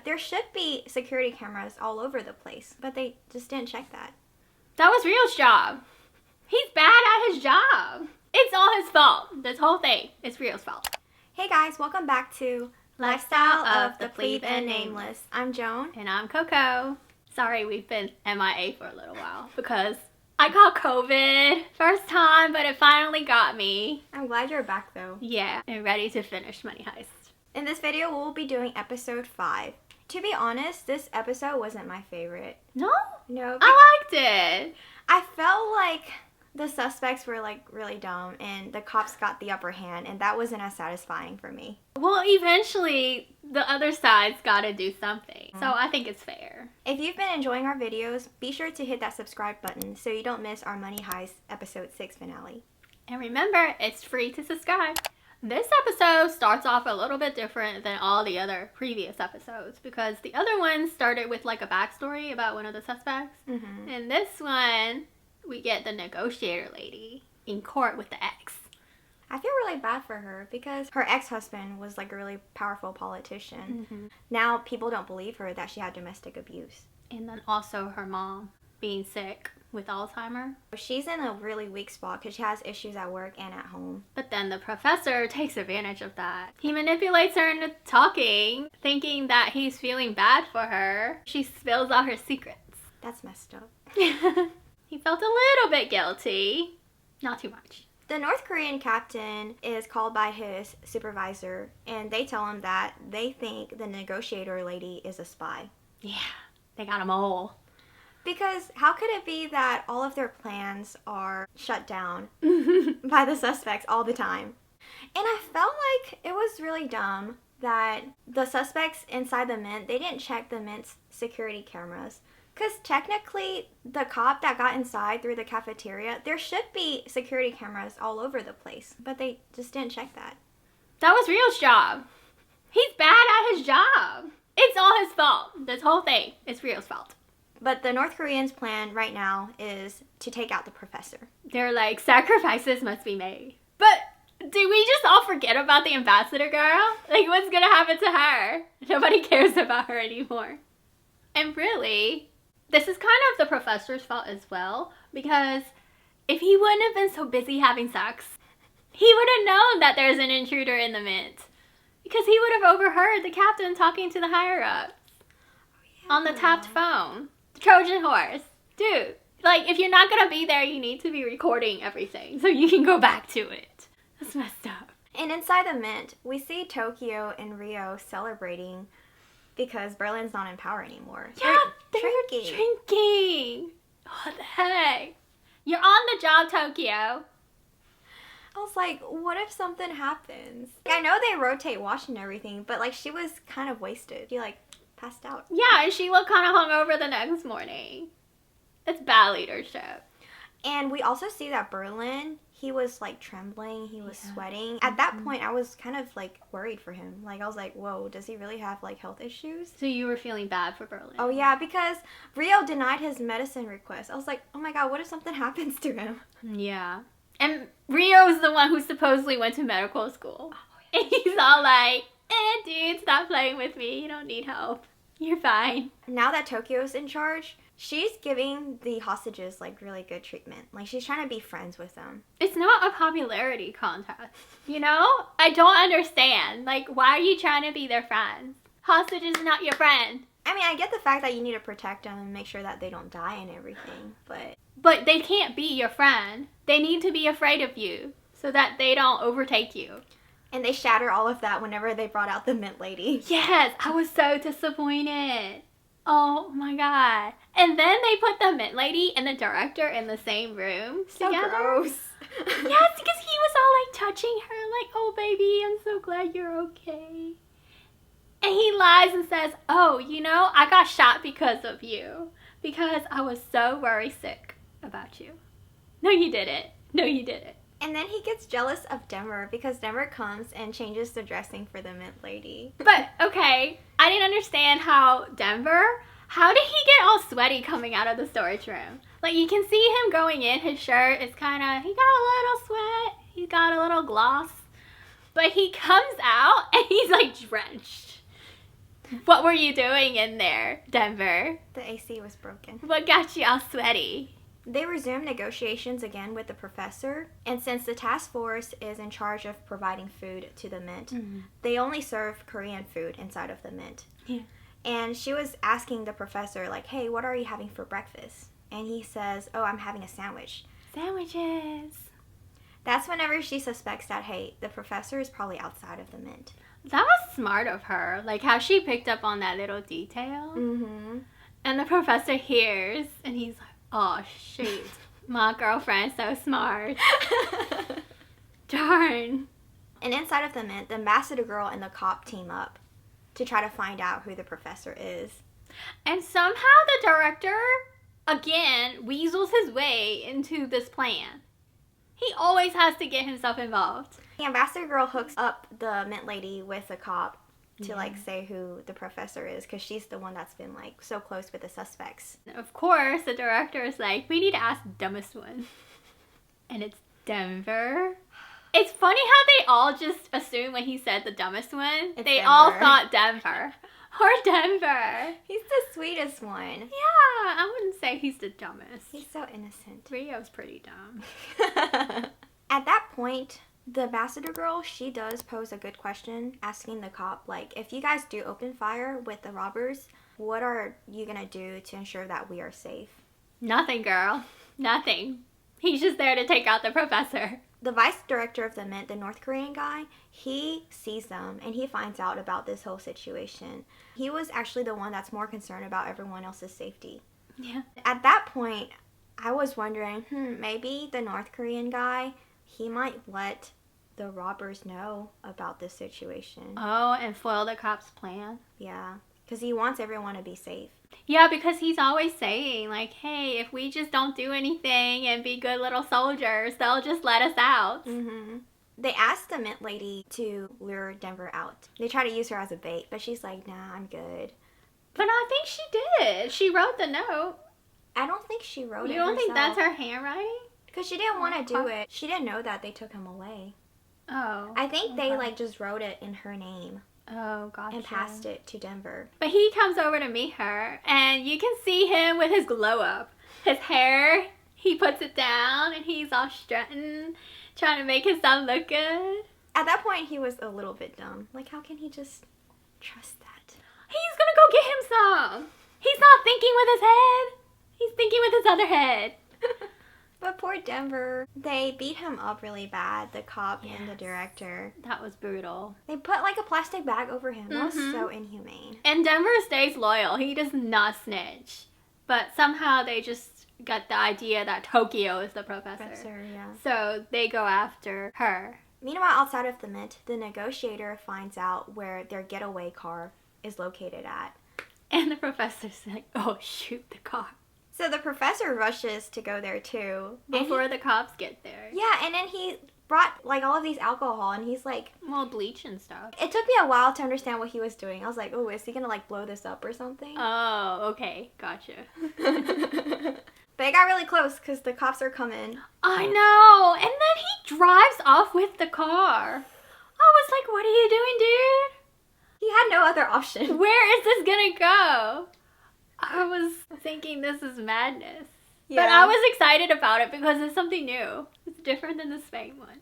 there should be security cameras all over the place, but they just didn't check that. That was Rio's job. He's bad at his job. It's all his fault. This whole thing is Rio's fault. Hey guys, welcome back to Lifestyle of the Plebe and Nameless. I'm Joan. And I'm Coco. Sorry we've been MIA for a little while because I got COVID first time, but it finally got me. I'm glad you're back though. Yeah, and ready to finish Money Heist. In this video, we'll be doing episode 5. To be honest, this episode wasn't my favorite. No? No. I liked it. I felt like the suspects were like really dumb and the cops got the upper hand, and that wasn't as satisfying for me. Well, eventually the other side's gotta do something. So I think it's fair. If you've been enjoying our videos, be sure to hit that subscribe button so you don't miss our Money Heist episode 6 finale. And remember, it's free to subscribe. This episode starts off a little bit different than all the other previous episodes because the other ones started with like a backstory about one of the suspects. Mm-hmm. And this one, we get the negotiator lady in court with the ex. I feel really bad for her because her ex-husband was like a really powerful politician. Mm-hmm. Now people don't believe her that she had domestic abuse. And then also her mom being sick with Alzheimer's. She's in a really weak spot because she has issues at work and at home. But then the professor takes advantage of that. He manipulates her into talking, thinking that he's feeling bad for her. She spills all her secrets. That's messed up. He felt a little bit guilty. Not too much. The North Korean captain is called by his supervisor, and they tell him that they think the negotiator lady is a spy. Yeah, they got them all. Because how could it be that all of their plans are shut down by the suspects all the time? And I felt like it was really dumb that the suspects inside the Mint, they didn't check the Mint's security cameras. Because technically, the cop that got inside through the cafeteria, there should be security cameras all over the place. But they just didn't check that. That was Rio's job. He's bad at his job. It's all his fault. This whole thing is Rio's fault. But the North Koreans' plan right now is to take out the professor. They're like, sacrifices must be made. But do we just all forget about the ambassador girl? Like, what's gonna happen to her? Nobody cares about her anymore. And really, this is kind of the professor's fault as well, because if he wouldn't have been so busy having sex, he would have known that there's an intruder in the Mint. Because he would have overheard the captain talking to the higher-ups on the tapped phone. Trojan horse. Dude, like, if you're not gonna be there, you need to be recording everything so you can go back to it. That's messed up. And inside the Mint, we see Tokyo and Rio celebrating because Berlin's not in power anymore. Yeah, they're drinking. What the heck? You're on the job, Tokyo. I was like, what if something happens? I know they rotate watching everything, but like she was kind of wasted. She like passed out. Yeah, and she looked kind of hungover the next morning. It's bad leadership. And we also see that Berlin, he was like trembling, he was sweating. At that point, I was kind of like worried for him. Like I was like, whoa, does he really have like health issues? So you were feeling bad for Berlin? Oh yeah, because Rio denied his medicine request. I was like, oh my god, what if something happens to him? Yeah. And Rio's the one who supposedly went to medical school. And he's all like, dude, stop playing with me. You don't need help. You're fine. Now that Tokyo's in charge, she's giving the hostages like really good treatment. Like she's trying to be friends with them. It's not a popularity contest, you know? I don't understand. Like, why are you trying to be their friend? Hostage is not your friend. I mean, I get the fact that you need to protect them and make sure that they don't die and everything, But they can't be your friend. They need to be afraid of you so that they don't overtake you. And they shatter all of that whenever they brought out the Mint lady. Yes, I was so disappointed. Oh my god. And then they put the Mint lady and the director in the same room So together. gross. Yes, because he was all like touching her like, oh baby, I'm so glad you're okay. And he lies and says, oh, you know, I got shot because of you. Because I was so worried sick about you. No, you didn't. No, you didn't. And then he gets jealous of Denver because Denver comes and changes the dressing for the Mint lady. But, okay, I didn't understand how how did he get all sweaty coming out of the storage room? Like, you can see him going in, his shirt is kind of, he got a little sweat, he's got a little gloss. But he comes out and he's like drenched. What were you doing in there, Denver? The AC was broken. What got you all sweaty? They resumed negotiations again with the professor, and since the task force is in charge of providing food to the Mint, they only serve Korean food inside of the Mint. Yeah. And she was asking the professor, like, hey, what are you having for breakfast? And he says, oh, I'm having a sandwich. Sandwiches. That's whenever she suspects that, hey, the professor is probably outside of the Mint. That was smart of her. Like how she picked up on that little detail. Mm-hmm. And the professor hears, and he's like, oh, shoot. My girlfriend's so smart. Darn. And inside of the Mint, the ambassador girl and the cop team up to try to find out who the professor is. And somehow the director, again, weasels his way into this plan. He always has to get himself involved. The ambassador girl hooks up the Mint lady with the cop to, like, say who the professor is, because she's the one that's been, like, so close with the suspects. Of course, the director is like, we need to ask the dumbest one. And it's Denver. It's funny how they all just assume when he said the dumbest one, they all thought Denver. Or Denver. He's the sweetest one. Yeah, I wouldn't say he's the dumbest. He's so innocent. Rio's pretty dumb. At that point, the ambassador girl, she does pose a good question, asking the cop, like, if you guys do open fire with the robbers, what are you gonna do to ensure that we are safe? Nothing, girl. Nothing. He's just there to take out the professor. The vice director of the Mint, the North Korean guy, he sees them and he finds out about this whole situation. He was actually the one that's more concerned about everyone else's safety. Yeah. At that point, I was wondering, maybe the North Korean guy, he might let the robbers know about this situation. Oh, and foil the cop's plan? Yeah, because he wants everyone to be safe. Yeah, because he's always saying, like, hey, if we just don't do anything and be good little soldiers, they'll just let us out. Mm-hmm. They asked the Mint lady to lure Denver out. They try to use her as a bait, but she's like, nah, I'm good. But I think she did. She wrote the note. I don't think she wrote it You don't herself. think that's her handwriting? Because she didn't want to do it. She didn't know that they took him away. Oh. I think they, like, just wrote it in her name. Oh, gotcha. And passed it to Denver. But he comes over to meet her, and you can see him with his glow up. His hair, he puts it down, and he's all strutting, trying to make himself look good. At that point, he was a little bit dumb. Like, how can he just trust that? He's gonna go get him some. He's not thinking with his head. He's thinking with his other head. But poor Denver, they beat him up really bad, the cop and the director. That was brutal. They put, like, a plastic bag over him. That was so inhumane. And Denver stays loyal. He does not snitch. But somehow they just got the idea that Tokyo is the professor. Yeah. So they go after her. Meanwhile, outside of the Mint, the negotiator finds out where their getaway car is located at. And the professor's like, oh, shoot, the car. So the professor rushes to go there too. Before the cops get there. Yeah, and then he brought, like, all of these alcohol, and he's like... Well, bleach and stuff. It took me a while to understand what he was doing. I was like, oh, is he gonna, like, blow this up or something? Oh, okay. Gotcha. But it got really close, because the cops are coming. I know! And then he drives off with the car. I was like, what are you doing, dude? He had no other option. Where is this gonna go? I was thinking this is madness. Yeah. But I was excited about it because it's something new. It's different than the Spain one.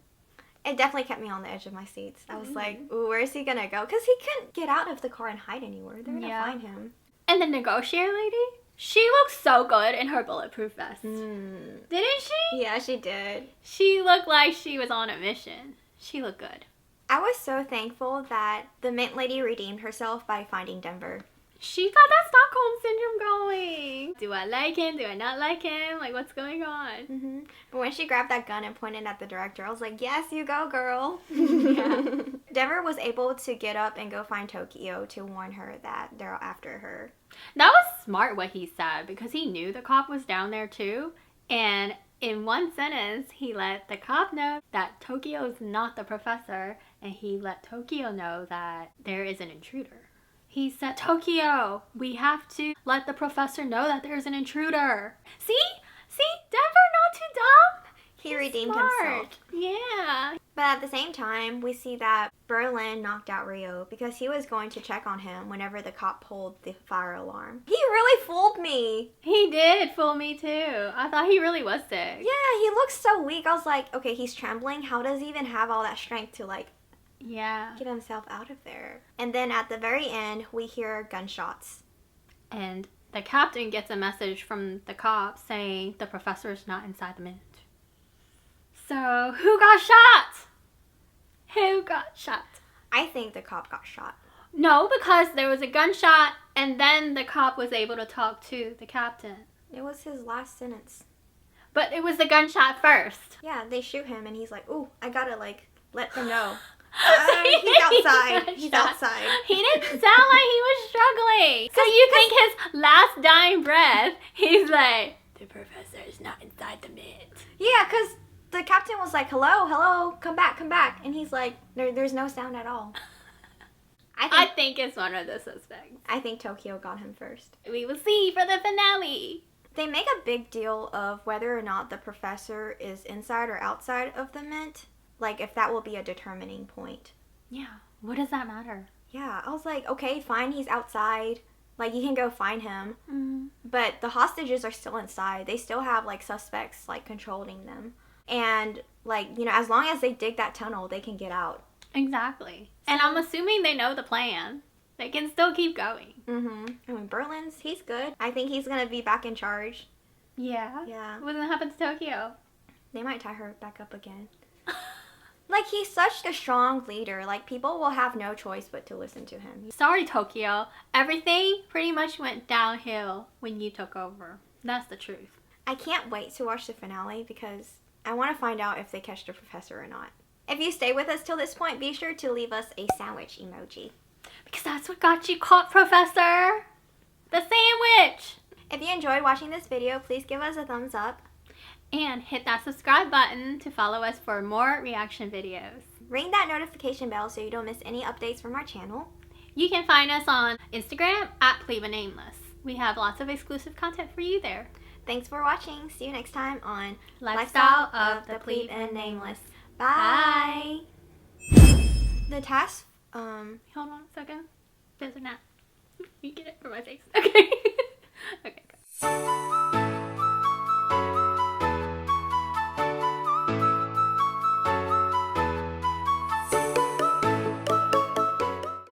It definitely kept me on the edge of my seats. I was like, ooh, where is he gonna go? Because he couldn't get out of the car and hide anywhere. They're gonna find him. And the negotiator lady? She looks so good in her bulletproof vest. Didn't she? Yeah, she did. She looked like she was on a mission. She looked good. I was so thankful that the Mint lady redeemed herself by finding Denver. She got that Stockholm Syndrome going. Do I like him? Do I not like him? Like, what's going on? But when she grabbed that gun and pointed at the director, I was like, yes, you go, girl. Yeah. Denver was able to get up and go find Tokyo to warn her that they're after her. That was smart what he said, because he knew the cop was down there too. And in one sentence, he let the cop know that Tokyo's not the professor, and he let Tokyo know that there is an intruder. He said, Tokyo, we have to let the professor know that there's an intruder. See? Denver, not too dumb. He redeemed Smart. himself. Yeah. But at the same time, we see that Berlin knocked out Rio because he was going to check on him whenever the cop pulled the fire alarm. He really fooled me. He did fool me too. I thought he really was sick. Yeah, he looks so weak. I was like, okay, he's trembling. How does he even have all that strength to get himself out of there? And then at the very end, we hear gunshots. And the captain gets a message from the cop saying the professor's not inside the mint. So, who got shot? Who got shot? I think the cop got shot. No, because there was a gunshot and then the cop was able to talk to the captain. It was his last sentence. But it was the gunshot first. Yeah, they shoot him and he's like, ooh, I gotta let them know. He's outside. He's outside. He didn't sound like he was struggling. So you think his last dying breath, he's like, the professor is not inside the mint. Yeah, because the captain was like, hello, come back. And he's like, there's no sound at all. I think it's one of the suspects. I think Tokyo got him first. We will see for the finale. They make a big deal of whether or not the professor is inside or outside of the mint. Like, if that will be a determining point. Yeah, what does that matter? Yeah, I was like, okay, fine, he's outside. Like, you can go find him. Mm. But the hostages are still inside. They still have, suspects, controlling them. And, as long as they dig that tunnel, they can get out. Exactly. And I'm assuming they know the plan. They can still keep going. Mm-hmm. I mean, he's good. I think he's going to be back in charge. Yeah? Yeah. What's going to happen to Tokyo? They might tie her back up again. He's such a strong leader. People will have no choice but to listen to him. Sorry, Tokyo. Everything pretty much went downhill when you took over. That's the truth. I can't wait to watch the finale because I want to find out if they catch the professor or not. If you stay with us till this point, be sure to leave us a sandwich emoji. Because that's what got you caught, Professor. The sandwich. If you enjoyed watching this video, please give us a thumbs up. And hit that subscribe button to follow us for more reaction videos. Ring that notification bell so you don't miss any updates from our channel. You can find us on Instagram at PLEB Nameless. We have lots of exclusive content for you there. Thanks for watching. See you next time on Lifestyle of the Plebe and Nameless. Bye. The task, Hold on a second. There's a gnat. You get it for my face. Okay.